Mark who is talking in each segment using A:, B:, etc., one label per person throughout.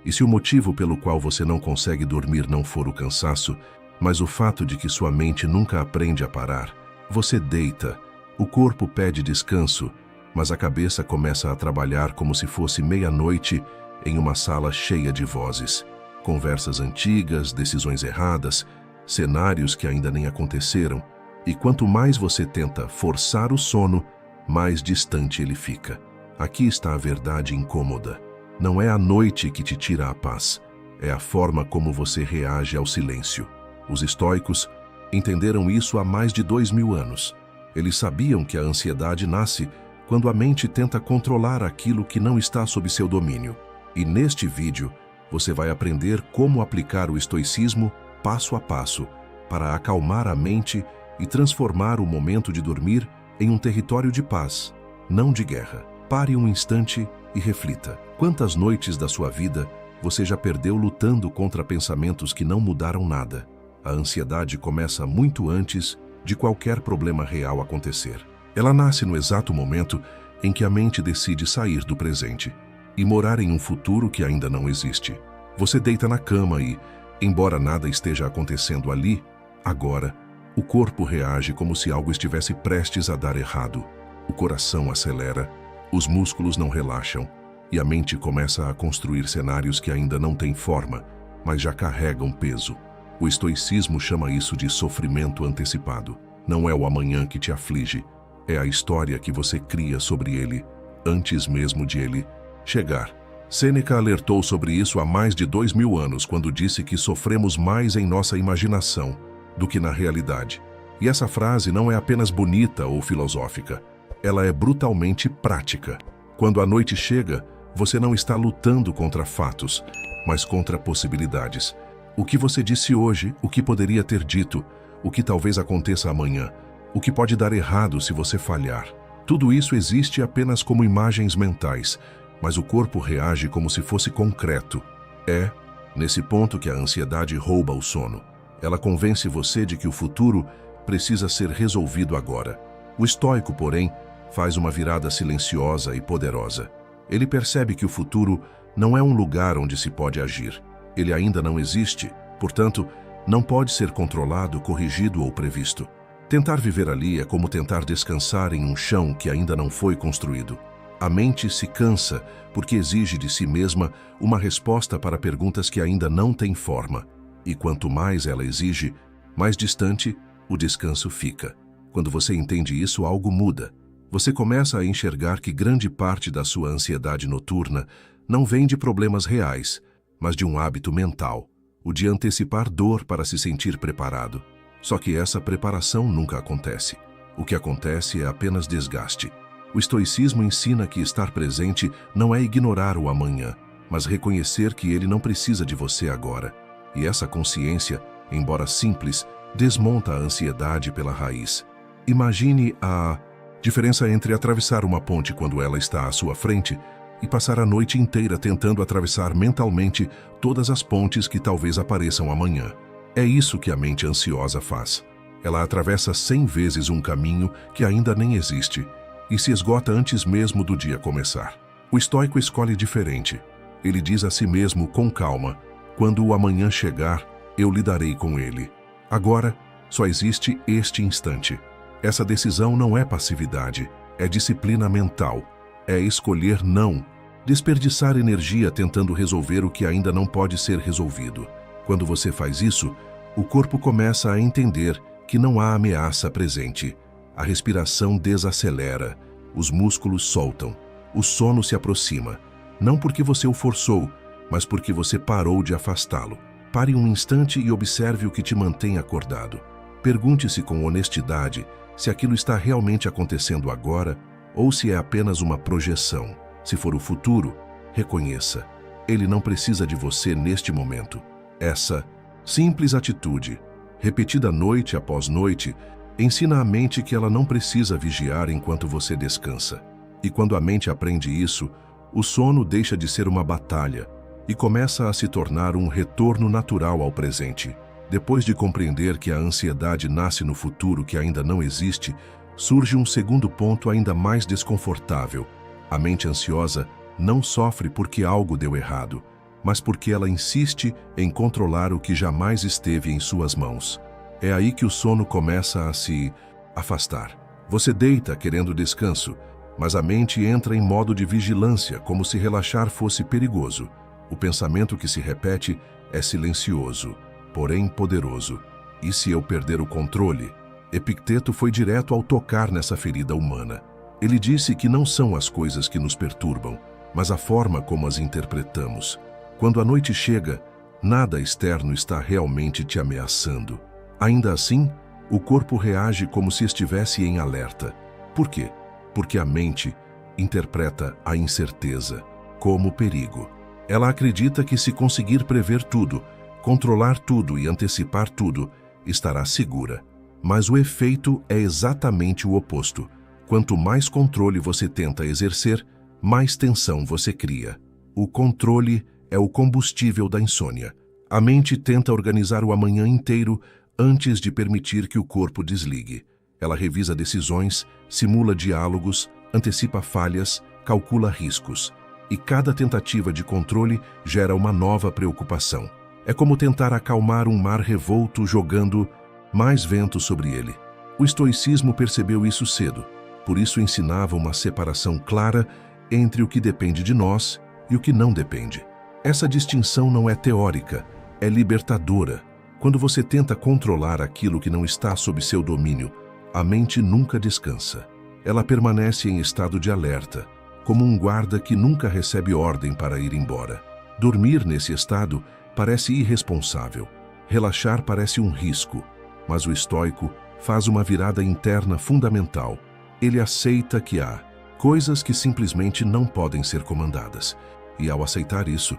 A: E se o motivo pelo qual você não consegue dormir não for o cansaço, mas o fato de que sua mente nunca aprende a parar, você deita, o corpo pede descanso, mas a cabeça começa a trabalhar como se fosse meia-noite em uma sala cheia de vozes. Conversas antigas, decisões erradas, cenários que ainda nem aconteceram. E quanto mais você tenta forçar o sono, mais distante ele fica. Aqui está a verdade incômoda. Não é a noite que te tira a paz, é a forma como você reage ao silêncio. Os estoicos entenderam isso há mais de 2000 anos. Eles sabiam que a ansiedade nasce quando a mente tenta controlar aquilo que não está sob seu domínio. E neste vídeo, você vai aprender como aplicar o estoicismo passo a passo para acalmar a mente e transformar o momento de dormir em um território de paz, não de guerra. Pare um instante e reflita. Quantas noites da sua vida você já perdeu lutando contra pensamentos que não mudaram nada? A ansiedade começa muito antes de qualquer problema real acontecer. Ela nasce no exato momento em que a mente decide sair do presente e morar em um futuro que ainda não existe. Você deita na cama e, embora nada esteja acontecendo ali, agora, o corpo reage como se algo estivesse prestes a dar errado. O coração acelera, os músculos não relaxam e a mente começa a construir cenários que ainda não têm forma, mas já carregam peso. O estoicismo chama isso de sofrimento antecipado. Não é o amanhã que te aflige, é a história que você cria sobre ele, antes mesmo de ele chegar. Sêneca alertou sobre isso há mais de 2000 anos, quando disse que sofremos mais em nossa imaginação do que na realidade. E essa frase não é apenas bonita ou filosófica, ela é brutalmente prática. Quando a noite chega, você não está lutando contra fatos, mas contra possibilidades. O que você disse hoje, o que poderia ter dito, o que talvez aconteça amanhã, o que pode dar errado se você falhar. Tudo isso existe apenas como imagens mentais, mas o corpo reage como se fosse concreto. É nesse ponto que a ansiedade rouba o sono. Ela convence você de que o futuro precisa ser resolvido agora. O estoico, porém, faz uma virada silenciosa e poderosa. Ele percebe que o futuro não é um lugar onde se pode agir. Ele ainda não existe, portanto, não pode ser controlado, corrigido ou previsto. Tentar viver ali é como tentar descansar em um chão que ainda não foi construído. A mente se cansa porque exige de si mesma uma resposta para perguntas que ainda não têm forma. E quanto mais ela exige, mais distante o descanso fica. Quando você entende isso, algo muda. Você começa a enxergar que grande parte da sua ansiedade noturna não vem de problemas reais, mas de um hábito mental, o de antecipar dor para se sentir preparado. Só que essa preparação nunca acontece. O que acontece é apenas desgaste. O estoicismo ensina que estar presente não é ignorar o amanhã, mas reconhecer que ele não precisa de você agora. E essa consciência, embora simples, desmonta a ansiedade pela raiz. Imagine a diferença entre atravessar uma ponte quando ela está à sua frente e passar a noite inteira tentando atravessar mentalmente todas as pontes que talvez apareçam amanhã. É isso que a mente ansiosa faz. Ela atravessa 100 vezes um caminho que ainda nem existe e se esgota antes mesmo do dia começar. O estoico escolhe diferente. Ele diz a si mesmo com calma: quando o amanhã chegar, eu lidarei com ele. Agora, só existe este instante. Essa decisão não é passividade, é disciplina mental. É escolher não desperdiçar energia tentando resolver o que ainda não pode ser resolvido. Quando você faz isso, o corpo começa a entender que não há ameaça presente. A respiração desacelera, os músculos soltam, o sono se aproxima. Não porque você o forçou, mas porque você parou de afastá-lo. Pare um instante e observe o que te mantém acordado. Pergunte-se com honestidade se aquilo está realmente acontecendo agora ou se é apenas uma projeção. Se for o futuro, reconheça. Ele não precisa de você neste momento. Essa simples atitude, repetida noite após noite, ensina a mente que ela não precisa vigiar enquanto você descansa. E quando a mente aprende isso, o sono deixa de ser uma batalha e começa a se tornar um retorno natural ao presente. Depois de compreender que a ansiedade nasce no futuro que ainda não existe, surge um segundo ponto ainda mais desconfortável. A mente ansiosa não sofre porque algo deu errado, mas porque ela insiste em controlar o que jamais esteve em suas mãos. É aí que o sono começa a se afastar. Você deita querendo descanso, mas a mente entra em modo de vigilância, como se relaxar fosse perigoso. O pensamento que se repete é silencioso, porém poderoso. E se eu perder o controle? Epicteto foi direto ao tocar nessa ferida humana. Ele disse que não são as coisas que nos perturbam, mas a forma como as interpretamos. Quando a noite chega, nada externo está realmente te ameaçando. Ainda assim, o corpo reage como se estivesse em alerta. Por quê? Porque a mente interpreta a incerteza como perigo. Ela acredita que se conseguir prever tudo, controlar tudo e antecipar tudo, estará segura. Mas o efeito é exatamente o oposto. Quanto mais controle você tenta exercer, mais tensão você cria. O controle é o combustível da insônia. A mente tenta organizar o amanhã inteiro antes de permitir que o corpo desligue. Ela revisa decisões, simula diálogos, antecipa falhas, calcula riscos. E cada tentativa de controle gera uma nova preocupação. É como tentar acalmar um mar revolto jogando mais vento sobre ele. O estoicismo percebeu isso cedo, por isso ensinava uma separação clara entre o que depende de nós e o que não depende. Essa distinção não é teórica, é libertadora. Quando você tenta controlar aquilo que não está sob seu domínio, a mente nunca descansa. Ela permanece em estado de alerta, como um guarda que nunca recebe ordem para ir embora. Dormir nesse estado parece irresponsável. Relaxar parece um risco, mas o estoico faz uma virada interna fundamental. Ele aceita que há coisas que simplesmente não podem ser comandadas. E ao aceitar isso,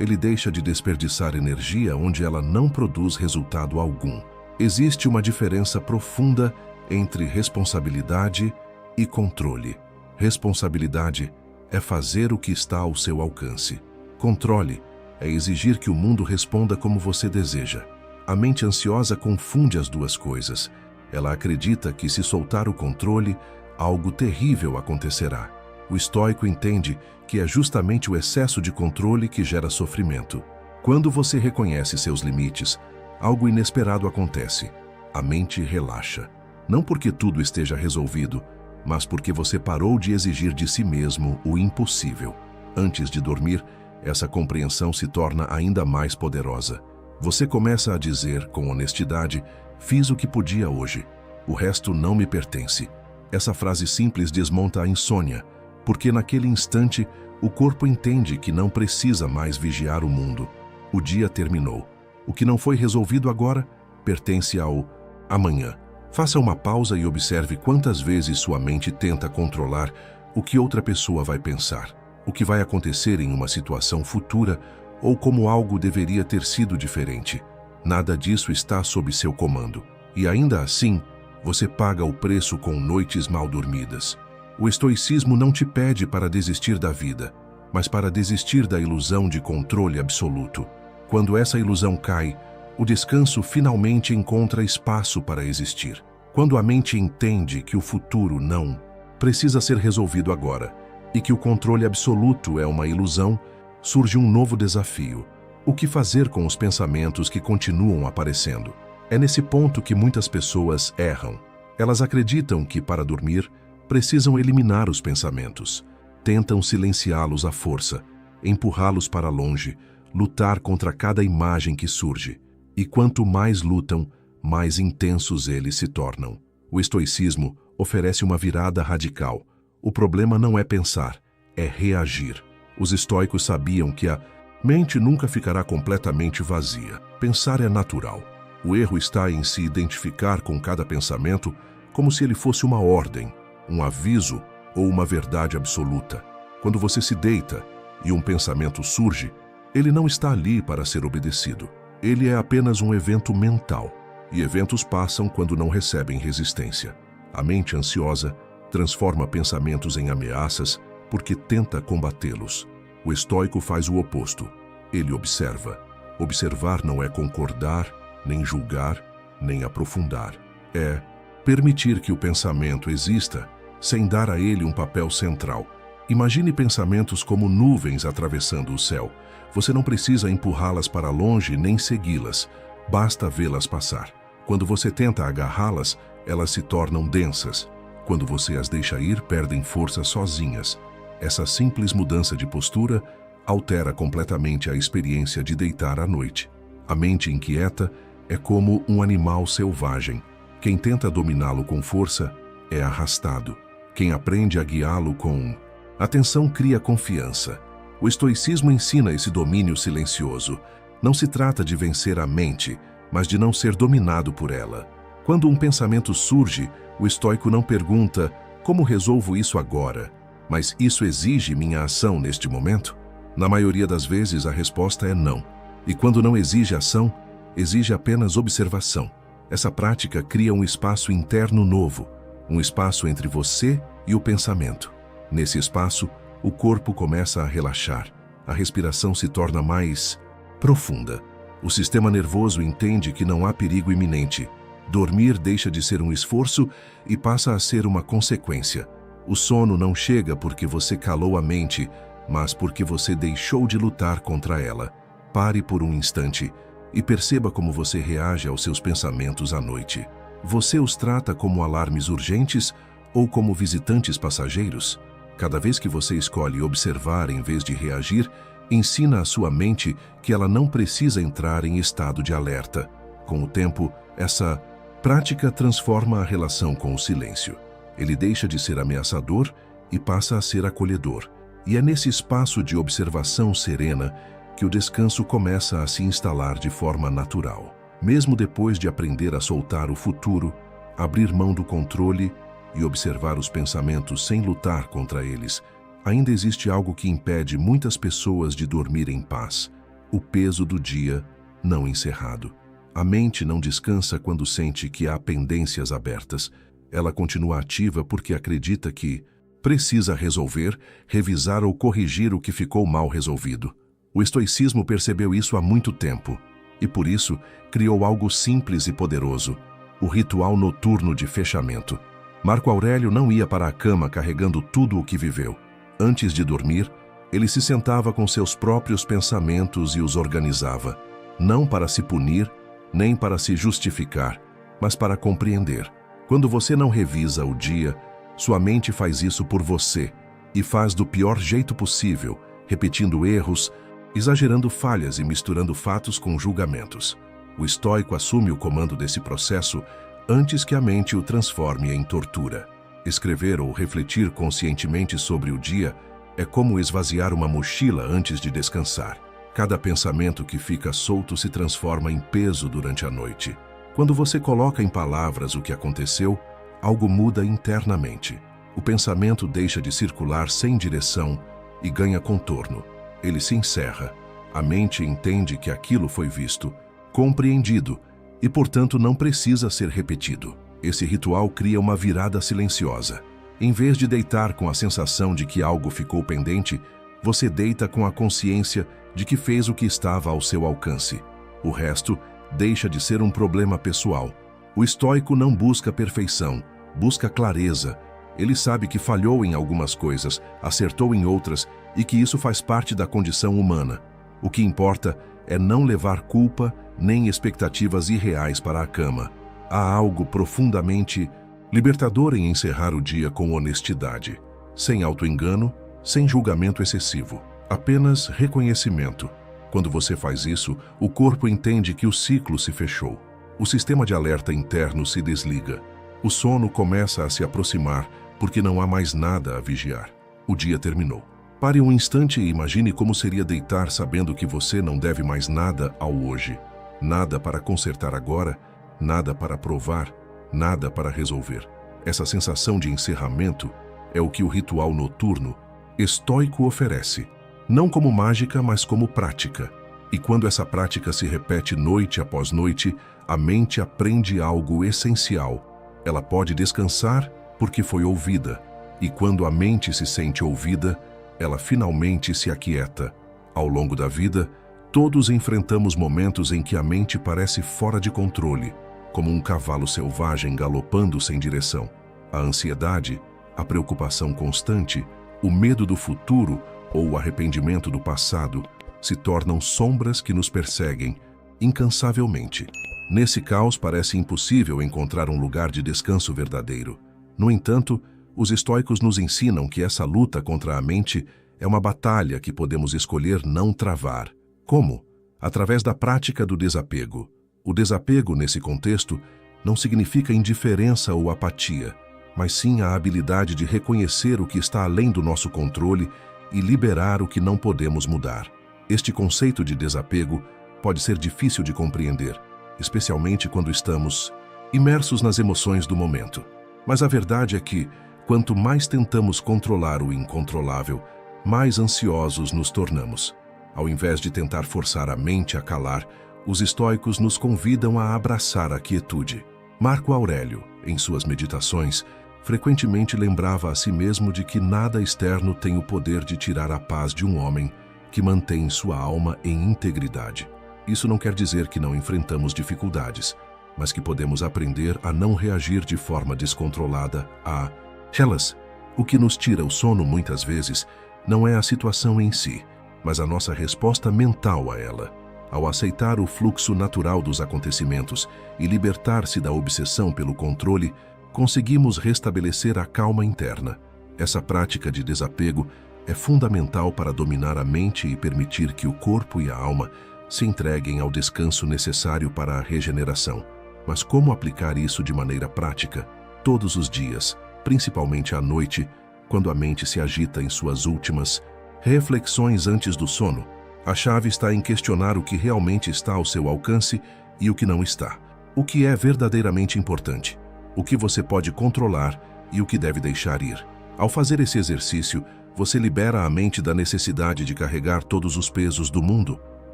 A: ele deixa de desperdiçar energia onde ela não produz resultado algum. Existe uma diferença profunda entre responsabilidade e controle. Responsabilidade é fazer o que está ao seu alcance. Controle é exigir que o mundo responda como você deseja. A mente ansiosa confunde as duas coisas. Ela acredita que se soltar o controle, algo terrível acontecerá. O estoico entende que é justamente o excesso de controle que gera sofrimento. Quando você reconhece seus limites, algo inesperado acontece. A mente relaxa. Não porque tudo esteja resolvido, mas porque você parou de exigir de si mesmo o impossível. Antes de dormir, essa compreensão se torna ainda mais poderosa. Você começa a dizer, com honestidade, fiz o que podia hoje. O resto não me pertence. Essa frase simples desmonta a insônia, porque naquele instante o corpo entende que não precisa mais vigiar o mundo. O dia terminou. O que não foi resolvido agora pertence ao amanhã. Faça uma pausa e observe quantas vezes sua mente tenta controlar o que outra pessoa vai pensar, o que vai acontecer em uma situação futura ou como algo deveria ter sido diferente. Nada disso está sob seu comando. E ainda assim, você paga o preço com noites mal dormidas. O estoicismo não te pede para desistir da vida, mas para desistir da ilusão de controle absoluto. Quando essa ilusão cai, o descanso finalmente encontra espaço para existir. Quando a mente entende que o futuro não precisa ser resolvido agora e que o controle absoluto é uma ilusão, surge um novo desafio. O que fazer com os pensamentos que continuam aparecendo? É nesse ponto que muitas pessoas erram. Elas acreditam que, para dormir, precisam eliminar os pensamentos. Tentam silenciá-los à força, empurrá-los para longe, lutar contra cada imagem que surge. E quanto mais lutam, mais intensos eles se tornam. O estoicismo oferece uma virada radical. O problema não é pensar, é reagir. Os estoicos sabiam que a mente nunca ficará completamente vazia. Pensar é natural. O erro está em se identificar com cada pensamento como se ele fosse uma ordem, um aviso ou uma verdade absoluta. Quando você se deita e um pensamento surge, ele não está ali para ser obedecido. Ele é apenas um evento mental, e eventos passam quando não recebem resistência. A mente ansiosa transforma pensamentos em ameaças porque tenta combatê-los. O estoico faz o oposto. Ele observa. Observar não é concordar, nem julgar, nem aprofundar. É permitir que o pensamento exista sem dar a ele um papel central. Imagine pensamentos como nuvens atravessando o céu. Você não precisa empurrá-las para longe nem segui-las, basta vê-las passar. Quando você tenta agarrá-las, elas se tornam densas. Quando você as deixa ir, perdem força sozinhas. Essa simples mudança de postura altera completamente a experiência de deitar à noite. A mente inquieta é como um animal selvagem. Quem tenta dominá-lo com força é arrastado. Quem aprende a guiá-lo com atenção cria confiança. O estoicismo ensina esse domínio silencioso. Não se trata de vencer a mente, mas de não ser dominado por ela. Quando um pensamento surge, o estoico não pergunta como resolvo isso agora, mas isso exige minha ação neste momento? Na maioria das vezes a resposta é não. E quando não exige ação, exige apenas observação. Essa prática cria um espaço interno novo, um espaço entre você e o pensamento. Nesse espaço, o corpo começa a relaxar, a respiração se torna mais profunda. O sistema nervoso entende que não há perigo iminente. Dormir deixa de ser um esforço e passa a ser uma consequência. O sono não chega porque você calou a mente, mas porque você deixou de lutar contra ela. Pare por um instante e perceba como você reage aos seus pensamentos à noite. Você os trata como alarmes urgentes ou como visitantes passageiros? Cada vez que você escolhe observar em vez de reagir, ensina à sua mente que ela não precisa entrar em estado de alerta. Com o tempo, essa prática transforma a relação com o silêncio. Ele deixa de ser ameaçador e passa a ser acolhedor. E é nesse espaço de observação serena que o descanso começa a se instalar de forma natural. Mesmo depois de aprender a soltar o futuro, abrir mão do controle e observar os pensamentos sem lutar contra eles, ainda existe algo que impede muitas pessoas de dormir em paz: o peso do dia não encerrado. A mente não descansa quando sente que há pendências abertas. Ela continua ativa porque acredita que precisa resolver, revisar ou corrigir o que ficou mal resolvido. O estoicismo percebeu isso há muito tempo e, por isso, criou algo simples e poderoso: o ritual noturno de fechamento. Marco Aurélio não ia para a cama carregando tudo o que viveu. Antes de dormir, ele se sentava com seus próprios pensamentos e os organizava, não para se punir, nem para se justificar, mas para compreender. Quando você não revisa o dia, sua mente faz isso por você e faz do pior jeito possível, repetindo erros, exagerando falhas e misturando fatos com julgamentos. O estoico assume o comando desse processo antes que a mente o transforme em tortura. Escrever ou refletir conscientemente sobre o dia é como esvaziar uma mochila antes de descansar. Cada pensamento que fica solto se transforma em peso durante a noite. Quando você coloca em palavras o que aconteceu, algo muda internamente. O pensamento deixa de circular sem direção e ganha contorno. Ele se encerra. A mente entende que aquilo foi visto, compreendido e, portanto, não precisa ser repetido. Esse ritual cria uma virada silenciosa. Em vez de deitar com a sensação de que algo ficou pendente, você deita com a consciência de que fez o que estava ao seu alcance. O resto deixa de ser um problema pessoal. O estoico não busca perfeição, busca clareza. Ele sabe que falhou em algumas coisas, acertou em outras e que isso faz parte da condição humana. O que importa é não levar culpa nem expectativas irreais para a cama. Há algo profundamente libertador em encerrar o dia com honestidade, sem auto-engano, sem julgamento excessivo, apenas reconhecimento. Quando você faz isso, o corpo entende que o ciclo se fechou. O sistema de alerta interno se desliga. O sono começa a se aproximar porque não há mais nada a vigiar. O dia terminou. Pare um instante e imagine como seria deitar sabendo que você não deve mais nada ao hoje. Nada para consertar agora, nada para provar, nada para resolver. Essa sensação de encerramento é o que o ritual noturno estoico oferece, não como mágica, mas como prática. E quando essa prática se repete noite após noite, a mente aprende algo essencial. Ela pode descansar porque foi ouvida, e quando a mente se sente ouvida, ela finalmente se aquieta. Ao longo da vida, todos enfrentamos momentos em que a mente parece fora de controle, como um cavalo selvagem galopando sem direção. A ansiedade, a preocupação constante, O medo do futuro ou o arrependimento do passado se tornam sombras que nos perseguem incansavelmente. Nesse caos parece impossível encontrar um lugar de descanso verdadeiro. No entanto, os estoicos nos ensinam que essa luta contra a mente é uma batalha que podemos escolher não travar. Como? Através da prática do desapego. O desapego, nesse contexto, não significa indiferença ou apatia, mas sim a habilidade de reconhecer o que está além do nosso controle e liberar o que não podemos mudar. Este conceito de desapego pode ser difícil de compreender, especialmente quando estamos imersos nas emoções do momento. Mas a verdade é que, quanto mais tentamos controlar o incontrolável, mais ansiosos nos tornamos. Ao invés de tentar forçar a mente a calar, os estoicos nos convidam a abraçar a quietude. Marco Aurélio, em suas meditações, frequentemente lembrava a si mesmo de que nada externo tem o poder de tirar a paz de um homem que mantém sua alma em integridade. Isso não quer dizer que não enfrentamos dificuldades, mas que podemos aprender a não reagir de forma descontrolada a elas. O que nos tira o sono muitas vezes não é a situação em si, mas a nossa resposta mental a ela. Ao aceitar o fluxo natural dos acontecimentos e libertar-se da obsessão pelo controle, conseguimos restabelecer a calma interna. Essa prática de desapego é fundamental para dominar a mente e permitir que o corpo e a alma se entreguem ao descanso necessário para a regeneração. Mas como aplicar isso de maneira prática, todos os dias, principalmente à noite, quando a mente se agita em suas últimas reflexões antes do sono? A chave está em questionar o que realmente está ao seu alcance e o que não está. O que é verdadeiramente importante, o que você pode controlar e o que deve deixar ir. Ao fazer esse exercício, você libera a mente da necessidade de carregar todos os pesos do mundo,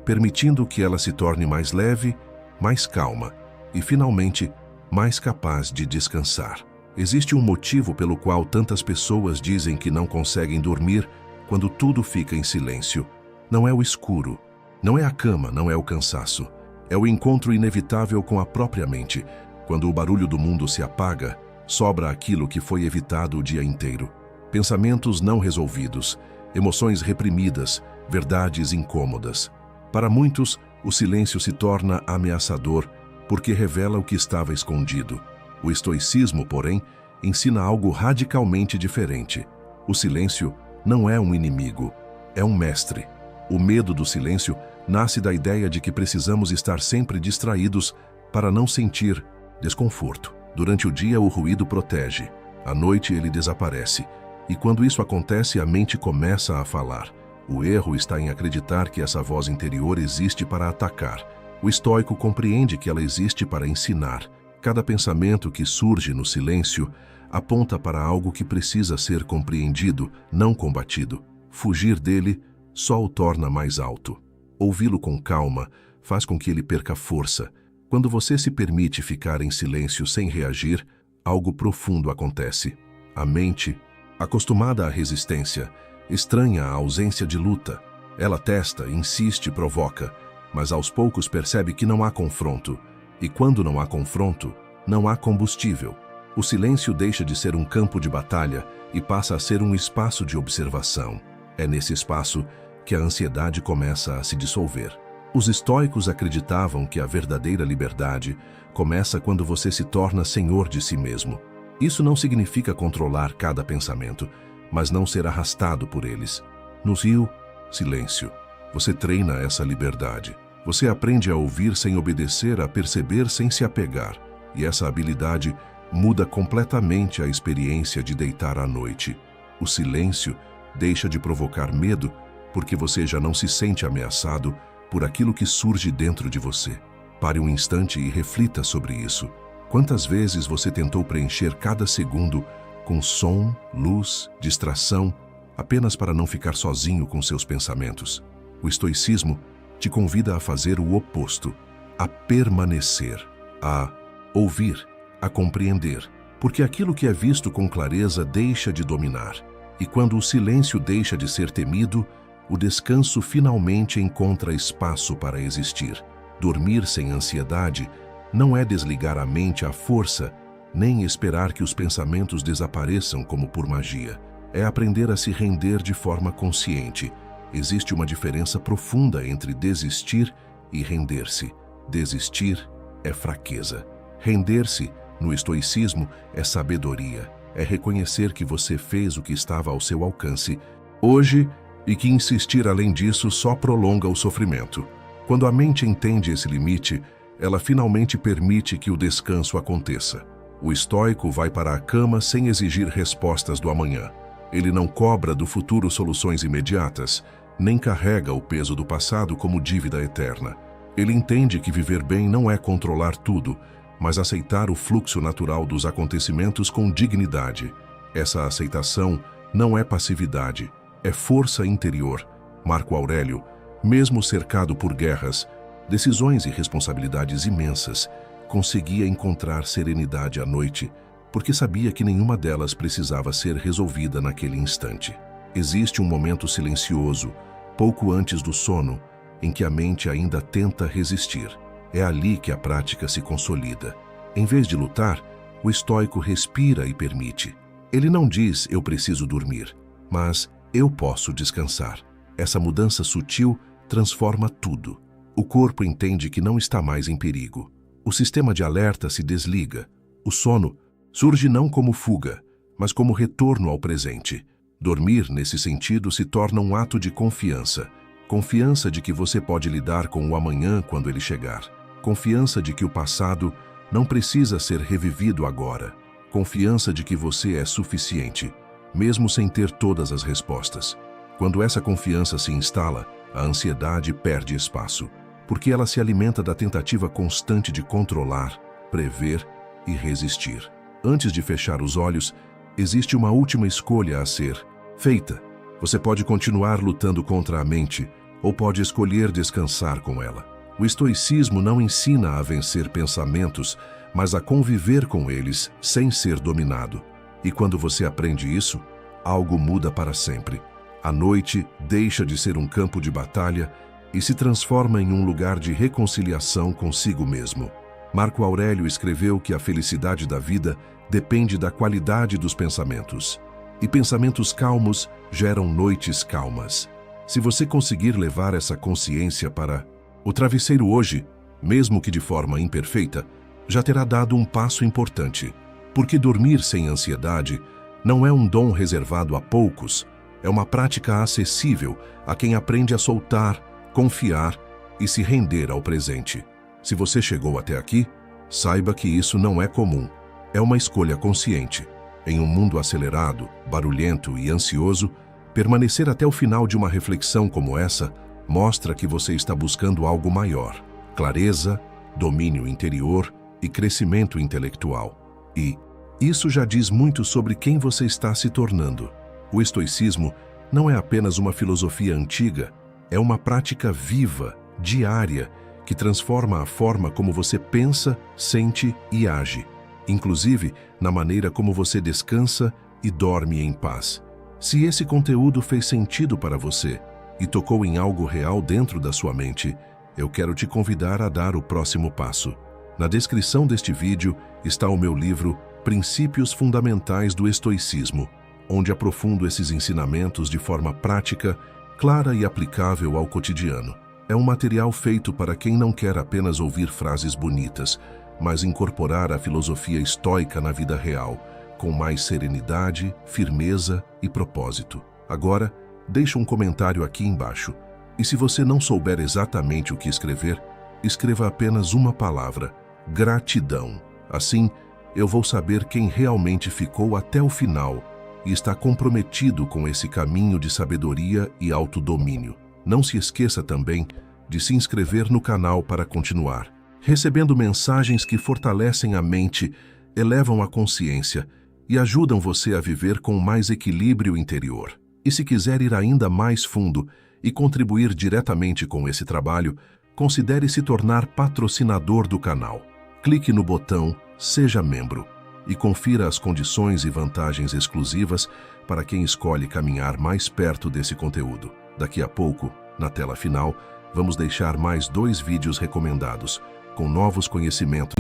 A: permitindo que ela se torne mais leve, mais calma e, finalmente, mais capaz de descansar. Existe um motivo pelo qual tantas pessoas dizem que não conseguem dormir quando tudo fica em silêncio. Não é o escuro, não é a cama, não é o cansaço. É o encontro inevitável com a própria mente. Quando o barulho do mundo se apaga, sobra aquilo que foi evitado o dia inteiro. Pensamentos não resolvidos, emoções reprimidas, verdades incômodas. Para muitos, o silêncio se torna ameaçador porque revela o que estava escondido. O estoicismo, porém, ensina algo radicalmente diferente. O silêncio não é um inimigo, é um mestre. O medo do silêncio nasce da ideia de que precisamos estar sempre distraídos para não sentir desconforto. Durante o dia, o ruído protege. À noite, ele desaparece. E quando isso acontece, a mente começa a falar. O erro está em acreditar que essa voz interior existe para atacar. O estoico compreende que ela existe para ensinar. Cada pensamento que surge no silêncio aponta para algo que precisa ser compreendido, não combatido. Fugir dele só o torna mais alto. Ouvi-lo com calma faz com que ele perca força. Quando você se permite ficar em silêncio sem reagir, algo profundo acontece. A mente, acostumada à resistência, estranha a ausência de luta. Ela testa, insiste, provoca, mas aos poucos percebe que não há confronto. E quando não há confronto, não há combustível. O silêncio deixa de ser um campo de batalha e passa a ser um espaço de observação. É nesse espaço que a ansiedade começa a se dissolver. Os estoicos acreditavam que a verdadeira liberdade começa quando você se torna senhor de si mesmo. Isso não significa controlar cada pensamento, mas não ser arrastado por eles. No rio, silêncio. Você treina essa liberdade. Você aprende a ouvir sem obedecer, a perceber sem se apegar. E essa habilidade muda completamente a experiência de deitar à noite. O silêncio deixa de provocar medo porque você já não se sente ameaçado por aquilo que surge dentro de você. Pare um instante e reflita sobre isso. Quantas vezes você tentou preencher cada segundo com som, luz, distração, apenas para não ficar sozinho com seus pensamentos? O estoicismo te convida a fazer o oposto, a permanecer, a ouvir, a compreender, porque aquilo que é visto com clareza deixa de dominar. E quando o silêncio deixa de ser temido, o descanso finalmente encontra espaço para existir. Dormir sem ansiedade não é desligar a mente à força, nem esperar que os pensamentos desapareçam como por magia. é aprender a se render de forma consciente. Existe uma diferença profunda entre desistir e render-se. Desistir é fraqueza. Render-se, no estoicismo, é sabedoria. É reconhecer que você fez o que estava ao seu alcance hoje e que insistir além disso só prolonga o sofrimento. Quando a mente entende esse limite, ela finalmente permite que o descanso aconteça. O estoico vai para a cama sem exigir respostas do amanhã. Ele não cobra do futuro soluções imediatas, nem carrega o peso do passado como dívida eterna. Ele entende que viver bem não é controlar tudo, mas aceitar o fluxo natural dos acontecimentos com dignidade. Essa aceitação não é passividade, é força interior. Marco Aurélio, mesmo cercado por guerras, decisões e responsabilidades imensas, conseguia encontrar serenidade à noite, porque sabia que nenhuma delas precisava ser resolvida naquele instante. Existe um momento silencioso, pouco antes do sono, em que a mente ainda tenta resistir. É ali que a prática se consolida. Em vez de lutar, o estoico respira e permite. Ele não diz "eu preciso dormir", mas "eu posso descansar". Essa mudança sutil transforma tudo. O corpo entende que não está mais em perigo. O sistema de alerta se desliga. O sono surge não como fuga, mas como retorno ao presente. Dormir, nesse sentido, se torna um ato de confiança. Confiança de que você pode lidar com o amanhã quando ele chegar. Confiança de que o passado não precisa ser revivido agora. Confiança de que você é suficiente, mesmo sem ter todas as respostas. Quando essa confiança se instala, a ansiedade perde espaço, porque ela se alimenta da tentativa constante de controlar, prever e resistir. Antes de fechar os olhos, existe uma última escolha a ser feita. Você pode continuar lutando contra a mente, ou pode escolher descansar com ela. O estoicismo não ensina a vencer pensamentos, mas a conviver com eles sem ser dominado. E quando você aprende isso, algo muda para sempre. A noite deixa de ser um campo de batalha e se transforma em um lugar de reconciliação consigo mesmo. Marco Aurélio escreveu que a felicidade da vida depende da qualidade dos pensamentos. E pensamentos calmos geram noites calmas. Se você conseguir levar essa consciência para o travesseiro hoje, mesmo que de forma imperfeita, já terá dado um passo importante. Porque dormir sem ansiedade não é um dom reservado a poucos, é uma prática acessível a quem aprende a soltar, confiar e se render ao presente. Se você chegou até aqui, saiba que isso não é comum. É uma escolha consciente. Em um mundo acelerado, barulhento e ansioso, permanecer até o final de uma reflexão como essa mostra que você está buscando algo maior: clareza, domínio interior e crescimento intelectual. E isso já diz muito sobre quem você está se tornando. O estoicismo não é apenas uma filosofia antiga, é uma prática viva, diária, que transforma a forma como você pensa, sente e age, inclusive na maneira como você descansa e dorme em paz. Se esse conteúdo fez sentido para você e tocou em algo real dentro da sua mente, eu quero te convidar a dar o próximo passo. Na descrição deste vídeo está o meu livro Princípios Fundamentais do Estoicismo, onde aprofundo esses ensinamentos de forma prática, clara e aplicável ao cotidiano. É um material feito para quem não quer apenas ouvir frases bonitas, mas incorporar a filosofia estoica na vida real, com mais serenidade, firmeza e propósito. Agora, deixa um comentário aqui embaixo. E se você não souber exatamente o que escrever, escreva apenas uma palavra: gratidão. Assim, eu vou saber quem realmente ficou até o final e está comprometido com esse caminho de sabedoria e autodomínio. Não se esqueça também de se inscrever no canal para continuar recebendo mensagens que fortalecem a mente, elevam a consciência e ajudam você a viver com mais equilíbrio interior. E se quiser ir ainda mais fundo e contribuir diretamente com esse trabalho, considere se tornar patrocinador do canal. Clique no botão Seja Membro e confira as condições e vantagens exclusivas para quem escolhe caminhar mais perto desse conteúdo. Daqui a pouco, na tela final, vamos deixar mais 2 vídeos recomendados, com novos conhecimentos.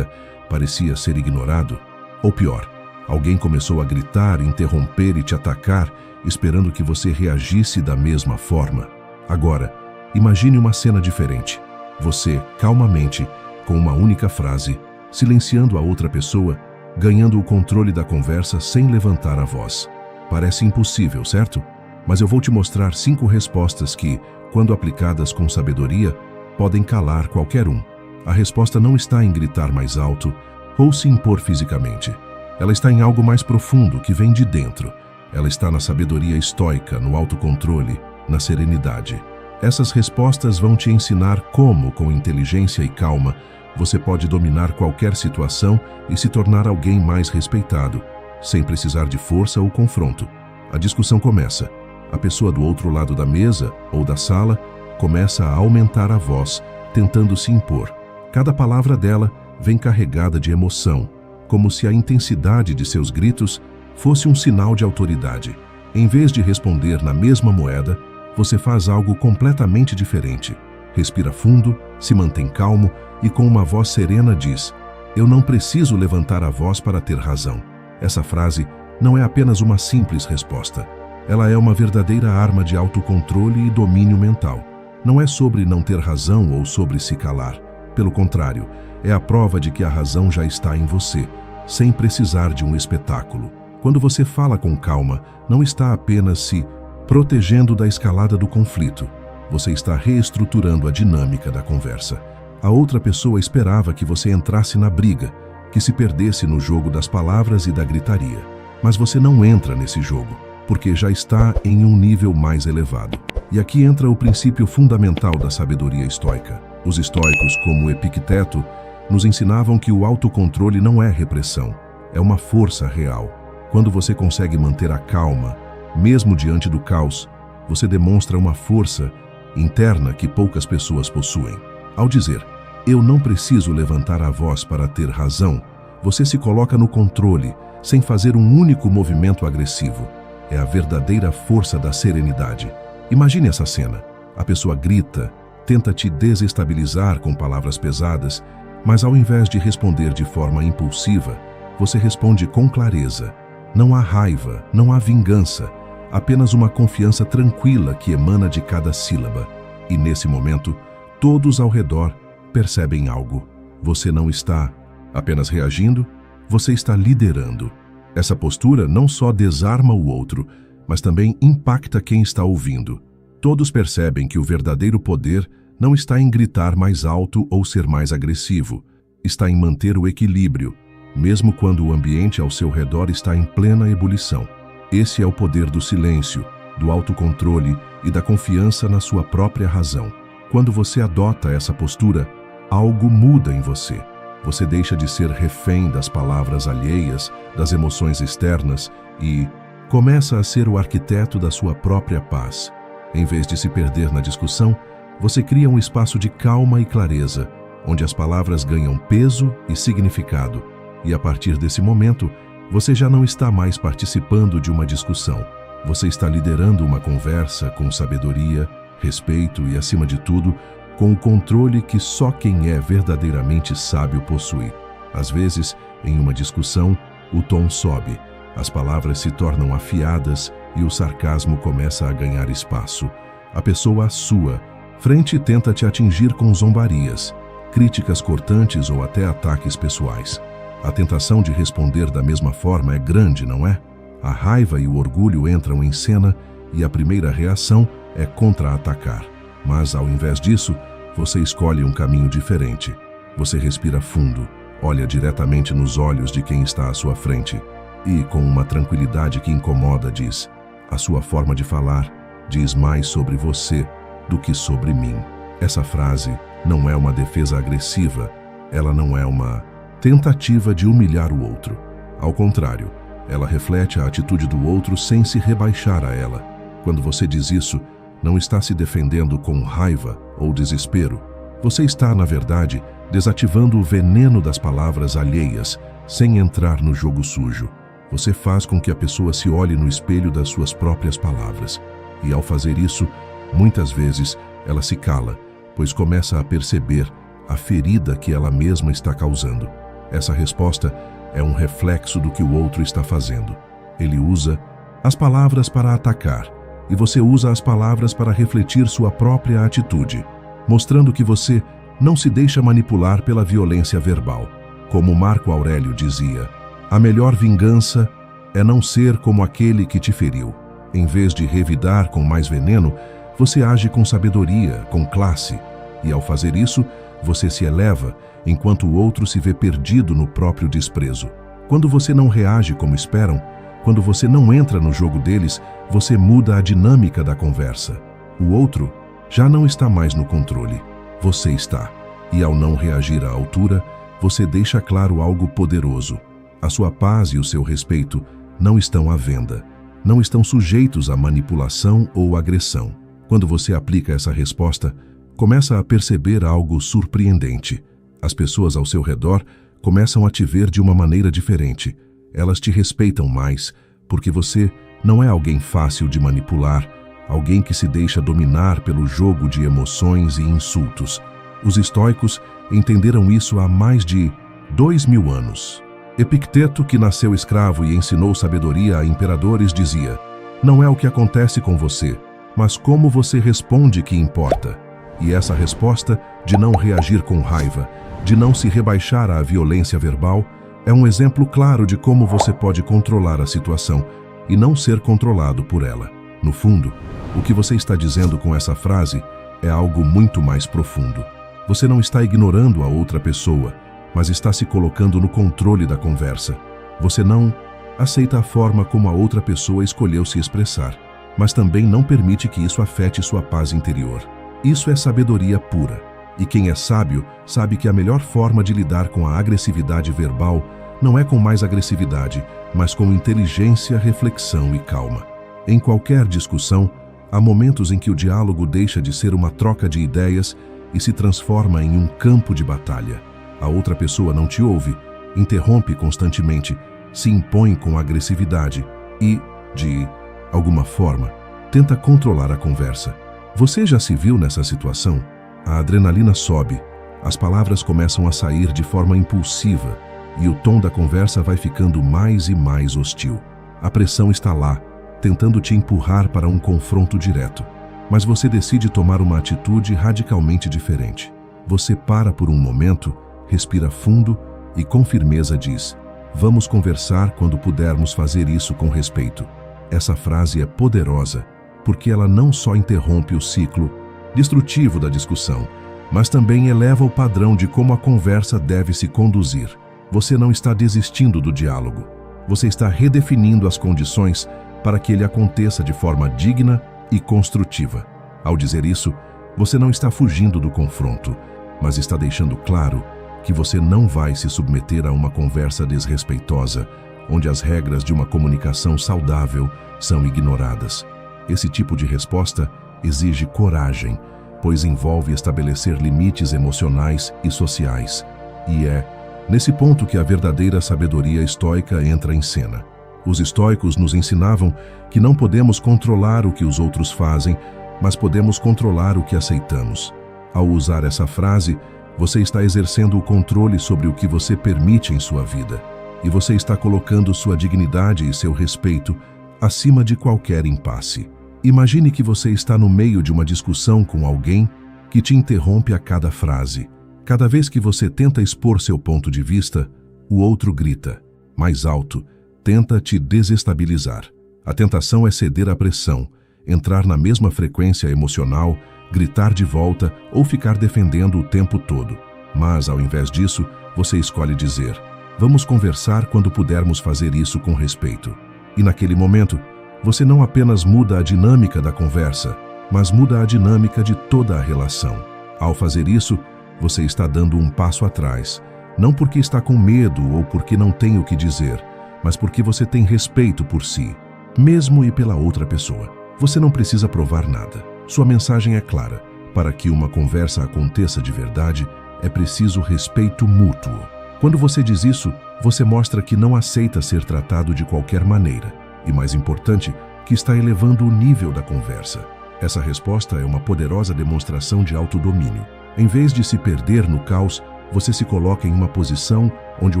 A: Parecia ser ignorado, ou pior, alguém começou a gritar, interromper e te atacar, esperando que você reagisse da mesma forma. Agora, imagine uma cena diferente. Você, calmamente, com uma única frase, silenciando a outra pessoa, ganhando o controle da conversa sem levantar a voz. Parece impossível, certo? Mas eu vou te mostrar 5 respostas que, quando aplicadas com sabedoria, podem calar qualquer um. A resposta não está em gritar mais alto ou se impor fisicamente. Ela está em algo mais profundo que vem de dentro. Ela está na sabedoria estoica, no autocontrole, na serenidade. Essas respostas vão te ensinar como, com inteligência e calma, você pode dominar qualquer situação e se tornar alguém mais respeitado, sem precisar de força ou confronto. A discussão começa. A pessoa do outro lado da mesa ou da sala começa a aumentar a voz, tentando se impor. Cada palavra dela vem carregada de emoção, como se a intensidade de seus gritos fosse um sinal de autoridade. Em vez de responder na mesma moeda, você faz algo completamente diferente. Respira fundo, se mantém calmo e com uma voz serena diz: "Eu não preciso levantar a voz para ter razão." Essa frase não é apenas uma simples resposta. Ela é uma verdadeira arma de autocontrole e domínio mental. Não é sobre não ter razão ou sobre se calar. Pelo contrário, é a prova de que a razão já está em você, sem precisar de um espetáculo. Quando você fala com calma, não está apenas se protegendo da escalada do conflito. Você está reestruturando a dinâmica da conversa. A outra pessoa esperava que você entrasse na briga, que se perdesse no jogo das palavras e da gritaria. Mas você não entra nesse jogo, porque já está em um nível mais elevado. E aqui entra o princípio fundamental da sabedoria estoica. Os estoicos, como Epicteto, nos ensinavam que o autocontrole não é repressão, é uma força real. Quando você consegue manter a calma, mesmo diante do caos, você demonstra uma força interna que poucas pessoas possuem. Ao dizer, "Eu não preciso levantar a voz para ter razão", você se coloca no controle, sem fazer um único movimento agressivo. É a verdadeira força da serenidade. Imagine essa cena. A pessoa grita, tenta te desestabilizar com palavras pesadas, mas ao invés de responder de forma impulsiva, você responde com clareza. Não há raiva, não há vingança, apenas uma confiança tranquila que emana de cada sílaba. E nesse momento, todos ao redor percebem algo. Você não está apenas reagindo, você está liderando. Essa postura não só desarma o outro, mas também impacta quem está ouvindo. Todos percebem que o verdadeiro poder não está em gritar mais alto ou ser mais agressivo, está em manter o equilíbrio, mesmo quando o ambiente ao seu redor está em plena ebulição. Esse é o poder do silêncio, do autocontrole e da confiança na sua própria razão. Quando você adota essa postura, algo muda em você. Você deixa de ser refém das palavras alheias, das emoções externas e começa a ser o arquiteto da sua própria paz. Em vez de se perder na discussão, você cria um espaço de calma e clareza, onde as palavras ganham peso e significado. E a partir desse momento, você já não está mais participando de uma discussão. Você está liderando uma conversa com sabedoria, respeito e, acima de tudo, com o controle que só quem é verdadeiramente sábio possui. Às vezes, em uma discussão, o tom sobe, as palavras se tornam afiadas e o sarcasmo começa a ganhar espaço. A pessoa sua frente tenta te atingir com zombarias, críticas cortantes ou até ataques pessoais. A tentação de responder da mesma forma é grande, não é? A raiva e o orgulho entram em cena e a primeira reação é contra-atacar. Mas, ao invés disso, você escolhe um caminho diferente. Você respira fundo, olha diretamente nos olhos de quem está à sua frente e, com uma tranquilidade que incomoda, diz: "A sua forma de falar diz mais sobre você do que sobre mim." Essa frase não é uma defesa agressiva, ela não é uma tentativa de humilhar o outro. Ao contrário, ela reflete a atitude do outro sem se rebaixar a ela. Quando você diz isso, não está se defendendo com raiva ou desespero. Você está, na verdade, desativando o veneno das palavras alheias, sem entrar no jogo sujo. Você faz com que a pessoa se olhe no espelho das suas próprias palavras. E ao fazer isso, muitas vezes, ela se cala, pois começa a perceber a ferida que ela mesma está causando. Essa resposta é um reflexo do que o outro está fazendo. Ele usa as palavras para atacar, e você usa as palavras para refletir sua própria atitude, mostrando que você não se deixa manipular pela violência verbal. Como Marco Aurélio dizia, a melhor vingança é não ser como aquele que te feriu. Em vez de revidar com mais veneno, você age com sabedoria, com classe, e ao fazer isso, você se eleva, enquanto o outro se vê perdido no próprio desprezo. Quando você não reage como esperam, quando você não entra no jogo deles, você muda a dinâmica da conversa. O outro já não está mais no controle, você está. E ao não reagir à altura, você deixa claro algo poderoso. A sua paz e o seu respeito não estão à venda, não estão sujeitos à manipulação ou agressão. Quando você aplica essa resposta, começa a perceber algo surpreendente. As pessoas ao seu redor começam a te ver de uma maneira diferente. Elas te respeitam mais, porque você não é alguém fácil de manipular, alguém que se deixa dominar pelo jogo de emoções e insultos. Os estoicos entenderam isso há mais de 2000 anos. Epicteto, que nasceu escravo e ensinou sabedoria a imperadores, dizia: não é o que acontece com você, mas como você responde que importa. E essa resposta de não reagir com raiva, de não se rebaixar à violência verbal, é um exemplo claro de como você pode controlar a situação e não ser controlado por ela. No fundo, o que você está dizendo com essa frase é algo muito mais profundo. Você não está ignorando a outra pessoa, mas está se colocando no controle da conversa. Você não aceita a forma como a outra pessoa escolheu se expressar, mas também não permite que isso afete sua paz interior. Isso é sabedoria pura. E quem é sábio sabe que a melhor forma de lidar com a agressividade verbal não é com mais agressividade, mas com inteligência, reflexão e calma. Em qualquer discussão, há momentos em que o diálogo deixa de ser uma troca de ideias e se transforma em um campo de batalha. A outra pessoa não te ouve, interrompe constantemente, se impõe com agressividade e, de alguma forma, tenta controlar a conversa. Você já se viu nessa situação? A adrenalina sobe, as palavras começam a sair de forma impulsiva e o tom da conversa vai ficando mais e mais hostil. A pressão está lá, tentando te empurrar para um confronto direto, mas você decide tomar uma atitude radicalmente diferente. Você para por um momento, respira fundo e com firmeza diz: vamos conversar quando pudermos fazer isso com respeito. Essa frase é poderosa porque ela não só interrompe o ciclo destrutivo da discussão, mas também eleva o padrão de como a conversa deve se conduzir. Você não está desistindo do diálogo, você está redefinindo as condições para que ele aconteça de forma digna e construtiva. Ao dizer isso, você não está fugindo do confronto, mas está deixando claro que você não vai se submeter a uma conversa desrespeitosa, onde as regras de uma comunicação saudável são ignoradas. Esse tipo de resposta exige coragem, pois envolve estabelecer limites emocionais e sociais. E é nesse ponto que a verdadeira sabedoria estoica entra em cena. Os estoicos nos ensinavam que não podemos controlar o que os outros fazem, mas podemos controlar o que aceitamos. Ao usar essa frase, você está exercendo o controle sobre o que você permite em sua vida, e você está colocando sua dignidade e seu respeito acima de qualquer impasse. Imagine que você está no meio de uma discussão com alguém que te interrompe a cada frase. Cada vez que você tenta expor seu ponto de vista, o outro grita, mais alto, tenta te desestabilizar. A tentação é ceder à pressão, entrar na mesma frequência emocional, gritar de volta ou ficar defendendo o tempo todo. Mas, ao invés disso, você escolhe dizer: vamos conversar quando pudermos fazer isso com respeito. E naquele momento, você não apenas muda a dinâmica da conversa, mas muda a dinâmica de toda a relação. Ao fazer isso, você está dando um passo atrás, não porque está com medo ou porque não tem o que dizer, mas porque você tem respeito por si, mesmo e pela outra pessoa. Você não precisa provar nada. Sua mensagem é clara. Para que uma conversa aconteça de verdade, é preciso respeito mútuo. Quando você diz isso, você mostra que não aceita ser tratado de qualquer maneira. E mais importante, que está elevando o nível da conversa. Essa resposta é uma poderosa demonstração de autodomínio. Em vez de se perder no caos, você se coloca em uma posição onde o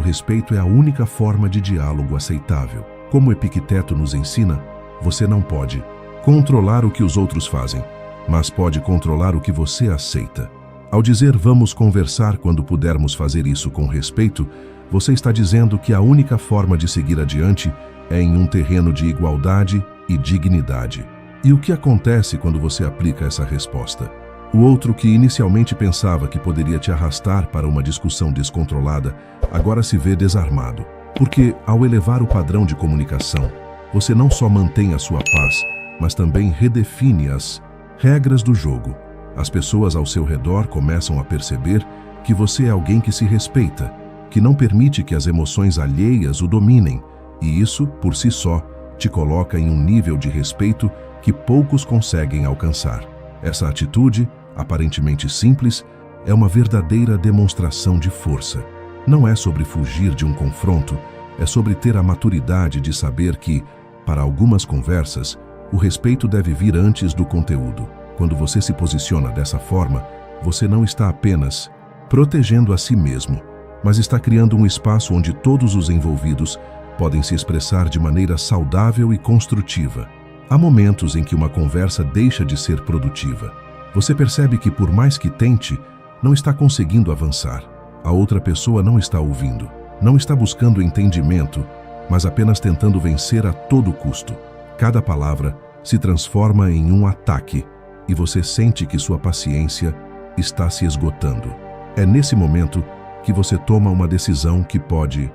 A: respeito é a única forma de diálogo aceitável. Como Epicteto nos ensina, Você não pode controlar o que os outros fazem, mas pode controlar o que você aceita. Ao dizer vamos conversar quando pudermos fazer isso com respeito, você está dizendo que a única forma de seguir adiante é em um terreno de igualdade e dignidade. E o que acontece quando você aplica essa resposta? O outro, que inicialmente pensava que poderia te arrastar para uma discussão descontrolada, agora se vê desarmado. Porque, ao elevar o padrão de comunicação, você não só mantém a sua paz, mas também redefine as regras do jogo. As pessoas ao seu redor começam a perceber que você é alguém que se respeita, que não permite que as emoções alheias o dominem, e isso, por si só, te coloca em um nível de respeito que poucos conseguem alcançar. Essa atitude, aparentemente simples, é uma verdadeira demonstração de força. Não é sobre fugir de um confronto, é sobre ter a maturidade de saber que, para algumas conversas, o respeito deve vir antes do conteúdo. Quando você se posiciona dessa forma, você não está apenas protegendo a si mesmo, mas está criando um espaço onde todos os envolvidos podem se expressar de maneira saudável e construtiva. Há momentos em que uma conversa deixa de ser produtiva. Você percebe que, por mais que tente, não está conseguindo avançar. A outra pessoa não está ouvindo, não está buscando entendimento, mas apenas tentando vencer a todo custo. Cada palavra se transforma em um ataque e você sente que sua paciência está se esgotando. É nesse momento que você toma uma decisão que pode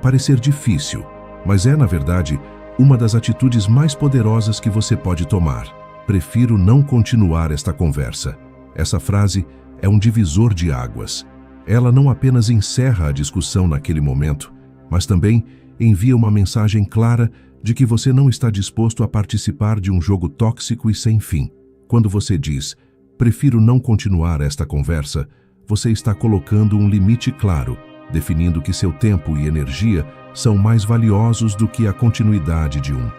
A: parecer difícil, mas é, na verdade, uma das atitudes mais poderosas que você pode tomar. Prefiro não continuar esta conversa. Essa frase é um divisor de águas. Ela não apenas encerra a discussão naquele momento, mas também envia uma mensagem clara de que você não está disposto a participar de um jogo tóxico e sem fim. Quando você diz, prefiro não continuar esta conversa, você está colocando um limite claro, definindo que seu tempo e energia são mais valiosos do que a continuidade de um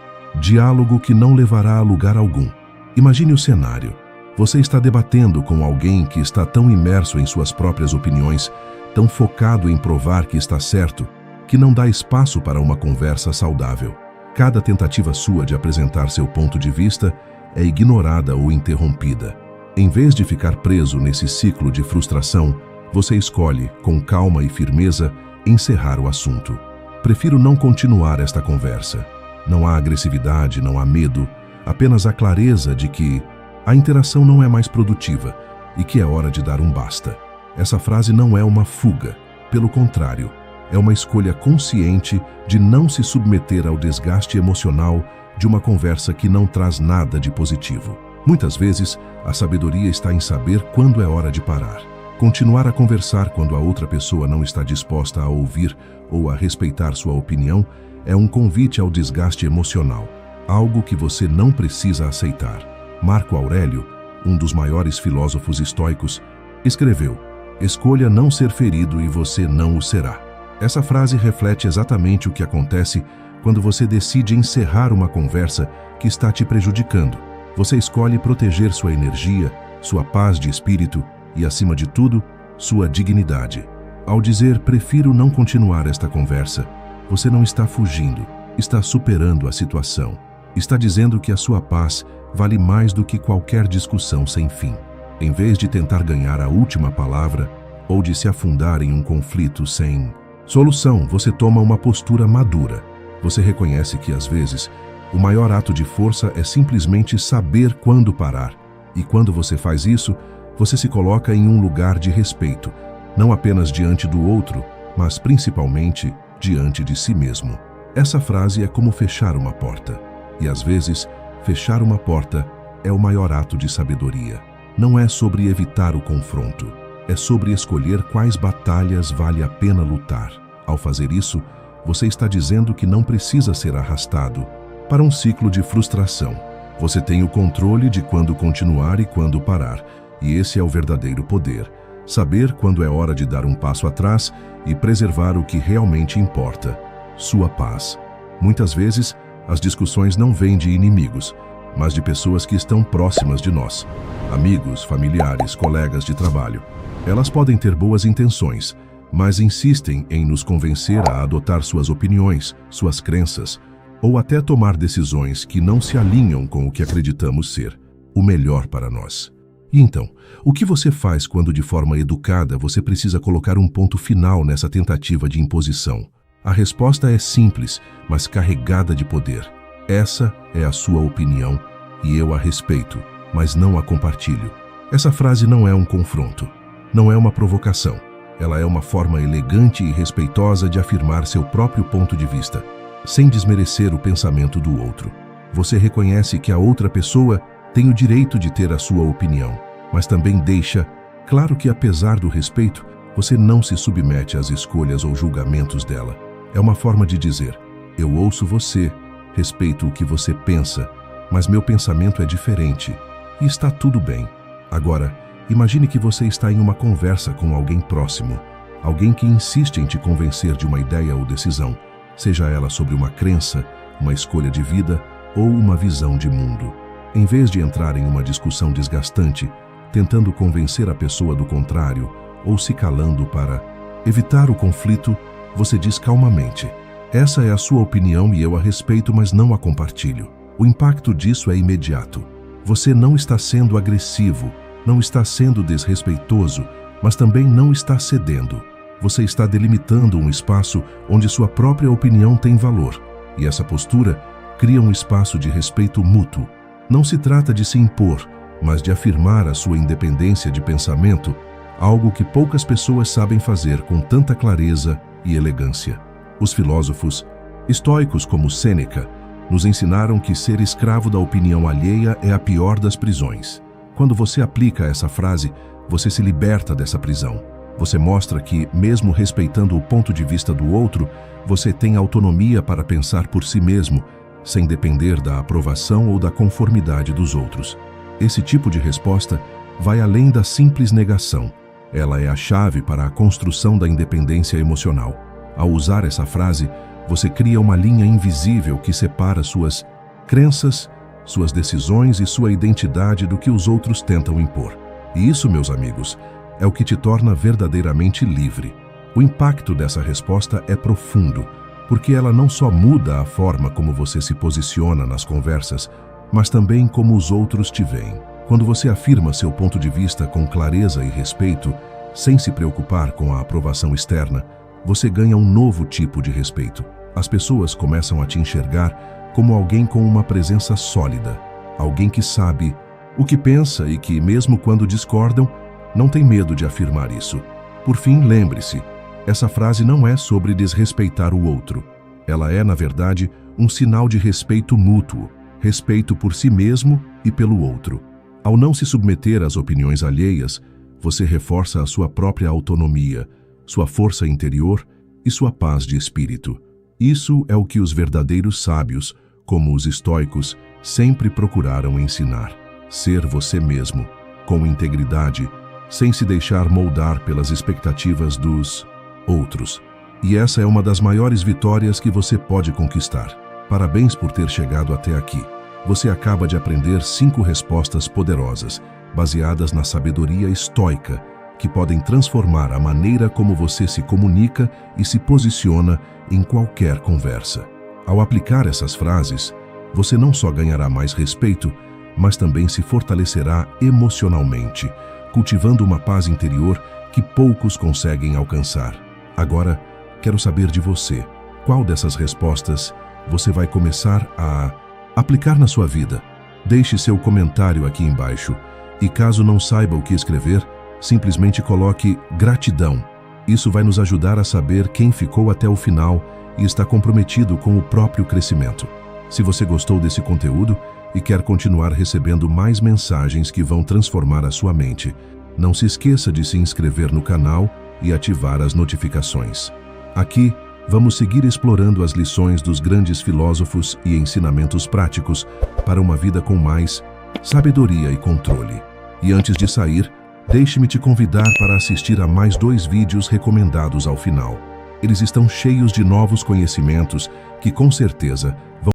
A: diálogo que não levará a lugar algum. Imagine o cenário. Você está debatendo com alguém que está tão imerso em suas próprias opiniões, tão focado em provar que está certo, que não dá espaço para uma conversa saudável. Cada tentativa sua de apresentar seu ponto de vista é ignorada ou interrompida. Em vez de ficar preso nesse ciclo de frustração, você escolhe, com calma e firmeza, encerrar o assunto. Prefiro não continuar esta conversa. Não há agressividade, não há medo, apenas a clareza de que a interação não é mais produtiva e que é hora de dar um basta. Essa frase não é uma fuga, pelo contrário, é uma escolha consciente de não se submeter ao desgaste emocional de uma conversa que não traz nada de positivo. Muitas vezes, a sabedoria está em saber quando é hora de parar. Continuar a conversar quando a outra pessoa não está disposta a ouvir ou a respeitar sua opinião é um convite ao desgaste emocional, algo que você não precisa aceitar. Marco Aurélio, um dos maiores filósofos estoicos, escreveu: escolha não ser ferido e você não o será. Essa frase reflete exatamente o que acontece quando você decide encerrar uma conversa que está te prejudicando. Você escolhe proteger sua energia, sua paz de espírito e, acima de tudo, sua dignidade. Ao dizer prefiro não continuar esta conversa, você não está fugindo, está superando a situação. Está dizendo que a sua paz vale mais do que qualquer discussão sem fim. Em vez de tentar ganhar a última palavra ou de se afundar em um conflito sem solução, você toma uma postura madura. Você reconhece que, às vezes, o maior ato de força é simplesmente saber quando parar. E quando você faz isso, você se coloca em um lugar de respeito, não apenas diante do outro, mas principalmente diante de si mesmo. Essa frase é como fechar uma porta. E às vezes, fechar uma porta é o maior ato de sabedoria. Não é sobre evitar o confronto, é sobre escolher quais batalhas vale a pena lutar. Ao fazer isso, você está dizendo que não precisa ser arrastado para um ciclo de frustração. Você tem o controle de quando continuar e quando parar, e esse é o verdadeiro poder. Saber quando é hora de dar um passo atrás e preservar o que realmente importa, sua paz. Muitas vezes, as discussões não vêm de inimigos, mas de pessoas que estão próximas de nós. Amigos, familiares, colegas de trabalho. Elas podem ter boas intenções, mas insistem em nos convencer a adotar suas opiniões, suas crenças ou até tomar decisões que não se alinham com o que acreditamos ser o melhor para nós. E então, o que você faz quando, de forma educada, você precisa colocar um ponto final nessa tentativa de imposição? A resposta é simples, mas carregada de poder. Essa é a sua opinião e eu a respeito, mas não a compartilho. Essa frase não é um confronto, não é uma provocação. Ela é uma forma elegante e respeitosa de afirmar seu próprio ponto de vista, sem desmerecer o pensamento do outro. Você reconhece que a outra pessoa tem o direito de ter a sua opinião, mas também deixa claro que, apesar do respeito, você não se submete às escolhas ou julgamentos dela. É uma forma de dizer: eu ouço você, respeito o que você pensa, mas meu pensamento é diferente e está tudo bem. Agora, imagine que você está em uma conversa com alguém próximo, alguém que insiste em te convencer de uma ideia ou decisão, seja ela sobre uma crença, uma escolha de vida ou uma visão de mundo. Em vez de entrar em uma discussão desgastante, tentando convencer a pessoa do contrário ou se calando para evitar o conflito, você diz calmamente: essa é a sua opinião e eu a respeito, mas não a compartilho. O impacto disso é imediato. Você não está sendo agressivo, não está sendo desrespeitoso, mas também não está cedendo. Você está delimitando um espaço onde sua própria opinião tem valor, e essa postura cria um espaço de respeito mútuo. Não se trata de se impor, mas de afirmar a sua independência de pensamento, algo que poucas pessoas sabem fazer com tanta clareza e elegância. Os filósofos estoicos como Sêneca nos ensinaram que ser escravo da opinião alheia é a pior das prisões. Quando você aplica essa frase, você se liberta dessa prisão. Você mostra que, mesmo respeitando o ponto de vista do outro, você tem autonomia para pensar por si mesmo, sem depender da aprovação ou da conformidade dos outros. Esse tipo de resposta vai além da simples negação. Ela é a chave para a construção da independência emocional. Ao usar essa frase, você cria uma linha invisível que separa suas crenças, suas decisões e sua identidade do que os outros tentam impor. E isso, meus amigos, é o que te torna verdadeiramente livre. O impacto dessa resposta é profundo, porque ela não só muda a forma como você se posiciona nas conversas, mas também como os outros te veem. Quando você afirma seu ponto de vista com clareza e respeito, sem se preocupar com a aprovação externa, você ganha um novo tipo de respeito. As pessoas começam a te enxergar como alguém com uma presença sólida, alguém que sabe o que pensa e que, mesmo quando discordam, não tem medo de afirmar isso. Por fim, lembre-se, essa frase não é sobre desrespeitar o outro. Ela é, na verdade, um sinal de respeito mútuo, respeito por si mesmo e pelo outro. Ao não se submeter às opiniões alheias, você reforça a sua própria autonomia, sua força interior e sua paz de espírito. Isso é o que os verdadeiros sábios, como os estoicos, sempre procuraram ensinar. Ser você mesmo, com integridade, sem se deixar moldar pelas expectativas dos outros. E essa é uma das maiores vitórias que você pode conquistar. Parabéns por ter chegado até aqui. Você acaba de aprender 5 respostas poderosas, baseadas na sabedoria estoica, que podem transformar a maneira como você se comunica e se posiciona em qualquer conversa. Ao aplicar essas frases, você não só ganhará mais respeito, mas também se fortalecerá emocionalmente, cultivando uma paz interior que poucos conseguem alcançar. Agora, quero saber de você. Qual dessas respostas você vai começar a aplicar na sua vida? Deixe seu comentário aqui embaixo e, caso não saiba o que escrever, simplesmente coloque gratidão. Isso vai nos ajudar a saber quem ficou até o final e está comprometido com o próprio crescimento. Se você gostou desse conteúdo e quer continuar recebendo mais mensagens que vão transformar a sua mente, não se esqueça de se inscrever no canal e ativar as notificações. Aqui, vamos seguir explorando as lições dos grandes filósofos e ensinamentos práticos para uma vida com mais sabedoria e controle. E antes de sair, deixe-me te convidar para assistir a mais 2 vídeos recomendados ao final. Eles estão cheios de novos conhecimentos que, com certeza, vão